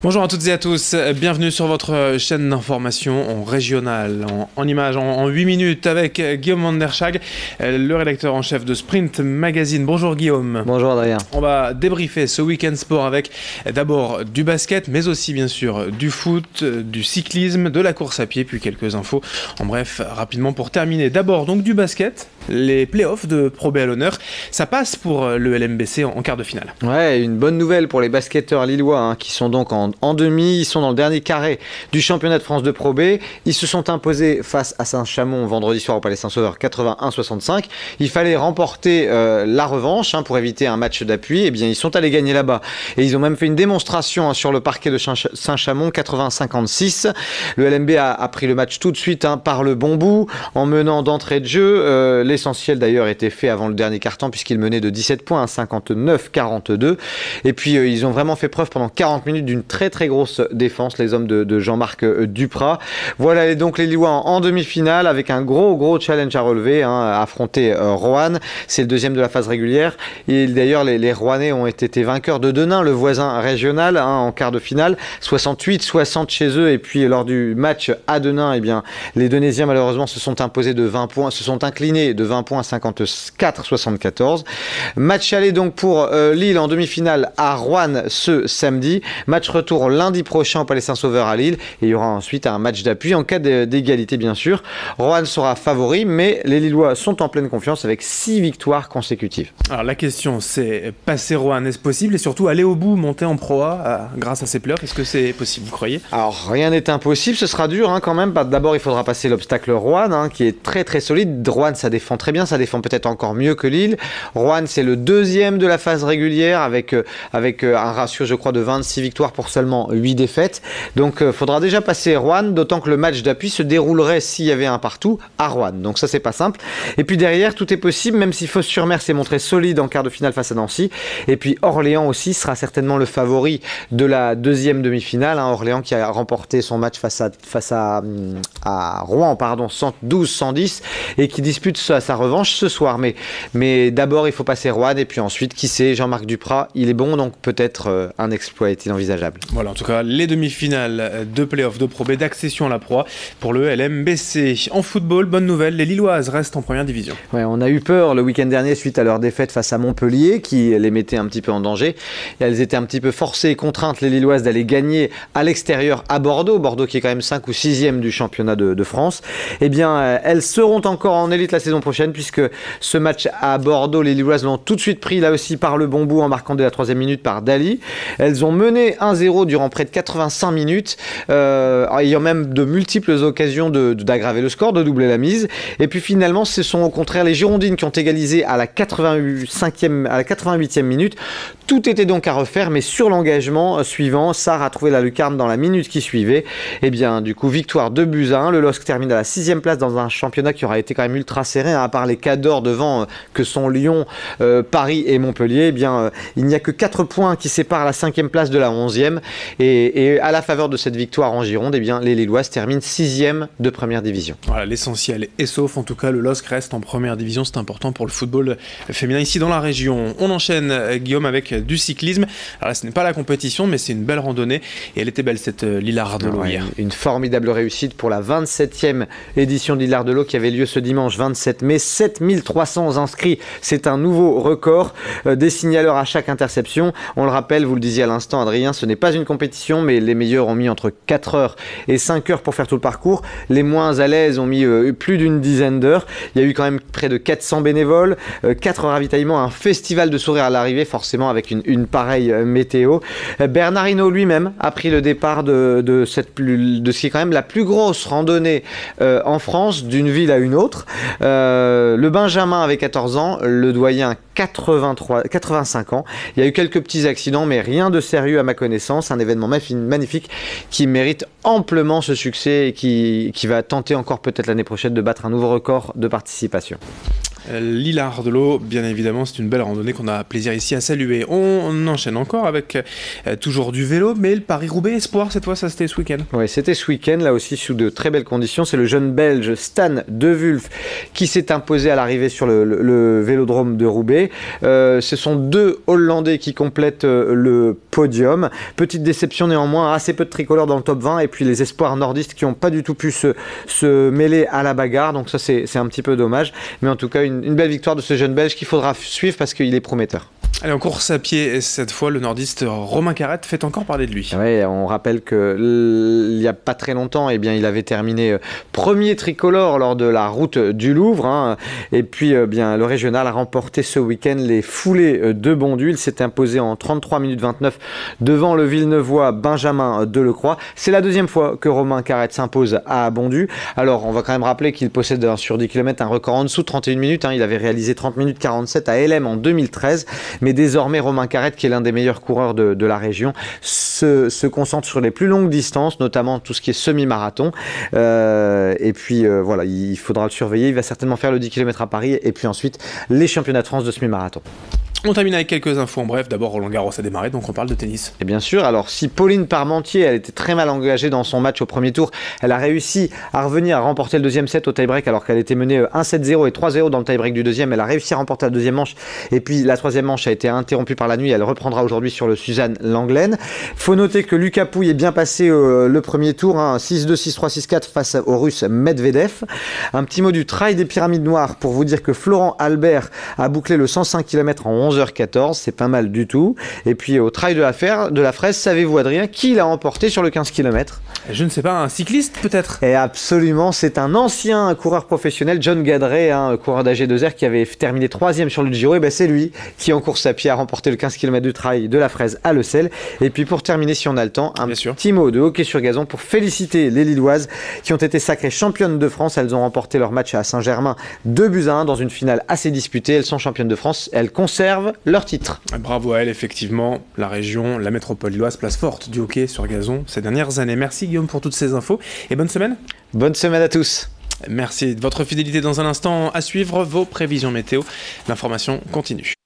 Bonjour à toutes et à tous, bienvenue sur votre chaîne d'information en régional, en images, en 8 minutes avec Guillaume Van der Schag, le rédacteur en chef de Sprint Magazine. Bonjour Guillaume. Bonjour Adrien. On va débriefer ce week-end sport avec d'abord du basket, mais aussi bien sûr du foot, du cyclisme, de la course à pied, puis quelques infos. En bref, rapidement pour terminer, d'abord donc du basket, les playoffs de Pro B à l'honneur, ça passe pour le LMBC en quart de finale. Ouais, une bonne nouvelle pour les basketteurs lillois qui sont donc en demi, ils sont dans le dernier carré du championnat de France de Pro B. Ils se sont imposés face à Saint-Chamond vendredi soir au Palais Saint-Sauveur 81-65. Il fallait remporter la revanche pour éviter un match d'appui. Eh bien, ils sont allés gagner là-bas. Et ils ont même fait une démonstration sur le parquet de Saint-Chamond 80-56. Le LMB a pris le match tout de suite par le bon bout en menant d'entrée de jeu. L'essentiel d'ailleurs était fait avant le dernier quart-temps puisqu'ils menaient de 17 points à 59-42. Et puis ils ont vraiment fait preuve pendant 40 minutes d'une très grosse défense, les hommes de Jean-Marc Duprat. Voilà donc les Lillois en demi-finale avec un gros challenge à relever, affronter Roanne. C'est le deuxième de la phase régulière. Et d'ailleurs, les Rouennais ont été vainqueurs de Denain, le voisin régional, en quart de finale. 68-60 chez eux. Et puis lors du match à Denain, eh bien, les Denaisiens malheureusement se sont imposés de 20 points, se sont inclinés de 20 points à 54-74. Match aller donc pour Lille en demi-finale à Roanne ce samedi. Match retour lundi prochain au Palais Saint-Sauveur à Lille. Et il y aura ensuite un match d'appui en cas d'égalité, bien sûr. Roanne sera favori, mais les Lillois sont en pleine confiance avec 6 victoires consécutives. Alors la question, c'est passer Roanne, est-ce possible? Et surtout aller au bout, monter en Pro A grâce à ces playoffs, est-ce que c'est possible, vous croyez? Alors rien n'est impossible, ce sera dur quand même. D'abord, il faudra passer l'obstacle Roanne, qui est très solide. Roanne, ça défend très bien, ça défend peut-être encore mieux que Lille. Roanne, c'est le deuxième de la phase régulière avec un ratio, je crois, de 26 victoires pour seulement 8 défaites. Donc il faudra déjà passer Roanne, d'autant que le match d'appui se déroulerait s'il y avait un partout à Roanne. Donc ça, c'est pas simple. Et puis derrière, tout est possible, même si Fos-sur-Mer s'est montré solide en quart de finale face à Nancy. Et puis Orléans aussi sera certainement le favori de la deuxième demi-finale. Orléans qui a remporté son match face à Rouen, 112-110, et qui dispute sa revanche ce soir. Mais d'abord, il faut passer Roanne, et puis ensuite, qui sait, Jean-Marc Duprat, il est bon, donc peut-être un exploit est-il envisageable. Voilà, en tout cas, les demi-finales de play-off de Pro B d'accession à la Pro A pour le LMBC. En football, bonne nouvelle, les Lilloises restent en première division. Ouais, on a eu peur le week-end dernier suite à leur défaite face à Montpellier qui les mettait un petit peu en danger. Et elles étaient un petit peu forcées et contraintes, les Lilloises, d'aller gagner à l'extérieur à Bordeaux. Bordeaux qui est quand même 5 ou 6e du championnat de France. Eh bien, elles seront encore en élite la saison prochaine puisque ce match à Bordeaux, les Lilloises l'ont tout de suite pris là aussi par le bon bout en marquant dès la 3e minute par Dali. Elles ont mené 1-0 durant près de 85 minutes, ayant même de multiples occasions d'aggraver le score, de doubler la mise. Et puis finalement, ce sont au contraire les Girondines qui ont égalisé à la 88e minute. Tout était donc à refaire, mais sur l'engagement suivant, Sarr a trouvé la lucarne dans la minute qui suivait. Et bien, du coup, victoire 2-1. Le LOSC termine à la 6e place dans un championnat qui aura été quand même ultra serré, à part les cadors devant que sont Lyon, Paris et Montpellier. Eh bien, il n'y a que 4 points qui séparent la 5e place de la 11e. Et à la faveur de cette victoire en Gironde, eh bien, les Lilloises terminent 6e de première division. Voilà, l'essentiel est sauf. En tout cas, le LOSC reste en première division. C'est important pour le football féminin ici dans la région. On enchaîne, Guillaume, avec du cyclisme. Alors là, ce n'est pas la compétition, mais c'est une belle randonnée. Et elle était belle, cette Lillard de l'eau hier. Une formidable réussite pour la 27e édition de Lillard de l'eau qui avait lieu ce dimanche 27 mai. 7300 inscrits. C'est un nouveau record. Des signaleurs à chaque interception. On le rappelle, vous le disiez à l'instant, Adrien, ce n'est pas une compétition, mais les meilleurs ont mis entre 4 heures et 5 heures pour faire tout le parcours. Les moins à l'aise ont mis plus d'une dizaine d'heures. Il y a eu quand même près de 400 bénévoles, 4 ravitaillements, un festival de sourires à l'arrivée, forcément avec une pareille météo. Bernard Hinault lui-même a pris le départ de ce qui est quand même la plus grosse randonnée en France, d'une ville à une autre. Le Benjamin avait 14 ans, le doyen 85 ans. Il y a eu quelques petits accidents, mais rien de sérieux à ma connaissance. Un événement magnifique qui mérite amplement ce succès et qui va tenter encore peut-être l'année prochaine de battre un nouveau record de participation. L'Hilar de l'eau, bien évidemment, c'est une belle randonnée qu'on a plaisir ici à saluer. On enchaîne encore avec toujours du vélo, mais le Paris-Roubaix Espoir, cette fois, ça c'était ce week-end. Oui, c'était ce week-end, là aussi sous de très belles conditions. C'est le jeune Belge Stan De Wulf qui s'est imposé à l'arrivée sur le vélodrome de Roubaix. Ce sont deux Hollandais qui complètent le podium. Petite déception néanmoins, assez peu de tricolores dans le top 20 et puis les espoirs nordistes qui n'ont pas du tout pu se mêler à la bagarre. Donc ça, c'est un petit peu dommage. Mais en tout cas, une belle victoire de ce jeune Belge qu'il faudra suivre parce qu'il est prometteur. Allez, en course à pied, cette fois, le nordiste Romain Carrette fait encore parler de lui. Oui, on rappelle qu'il n'y a pas très longtemps, eh bien, il avait terminé premier tricolore lors de la route du Louvre. Hein. Et puis, bien, le régional a remporté ce week-end les foulées de Bondu. Il s'est imposé en 33 minutes 29 devant le Villeneuvois Benjamin Delecroix. C'est la deuxième fois que Romain Carrette s'impose à Bondu. Alors, on va quand même rappeler qu'il possède sur 10 km un record en dessous de 31 minutes. Hein. Il avait réalisé 30 minutes 47 à LM en 2013. Mais désormais, Romain Carrette, qui est l'un des meilleurs coureurs de la région, se concentre sur les plus longues distances, notamment tout ce qui est semi-marathon. Et puis, voilà, il faudra le surveiller. Il va certainement faire le 10 km à Paris et puis ensuite les championnats de France de semi-marathon. On termine avec quelques infos en bref. D'abord, Roland Garros a démarré, donc on parle de tennis. Et bien sûr, alors si Pauline Parmentier, elle était très mal engagée dans son match au premier tour, elle a réussi à revenir à remporter le deuxième set au tie-break alors qu'elle était menée 1-7-0 et 3-0 dans le tie-break du deuxième. Elle a réussi à remporter la deuxième manche et puis la troisième manche a été interrompue par la nuit. Elle reprendra aujourd'hui sur le Suzanne Lenglen. Faut noter que Lucas Pouille est bien passé le premier tour, hein, 6-2, 6-3, 6-4 face au Russe Medvedev. Un petit mot du trail des Pyramides Noires pour vous dire que Florent Albert a bouclé le 105 km en 11h14, c'est pas mal du tout. Et puis au trail de la fraise, savez-vous Adrien, qui l'a emporté sur le 15 km? Je ne sais pas, un cycliste peut-être? Et absolument, c'est un ancien coureur professionnel, John Gadret, coureur d'AG2R qui avait terminé 3e sur le Giro. Et ben c'est lui qui en course à pied a remporté le 15 km du trail de la fraise à Le Sel. Et puis pour terminer, si on a le temps, un petit mot de hockey sur gazon pour féliciter les Lilloises qui ont été sacrées championnes de France. Elles ont remporté leur match à Saint-Germain 2-1 dans une finale assez disputée. Elles sont championnes de France, elles conservent leur titre. Bravo à elle, effectivement. La région, la métropole lilloise, place forte du hockey sur gazon ces dernières années. Merci Guillaume pour toutes ces infos et bonne semaine. Bonne semaine à tous. Merci de votre fidélité. Dans un instant, à suivre vos prévisions météo. L'information continue.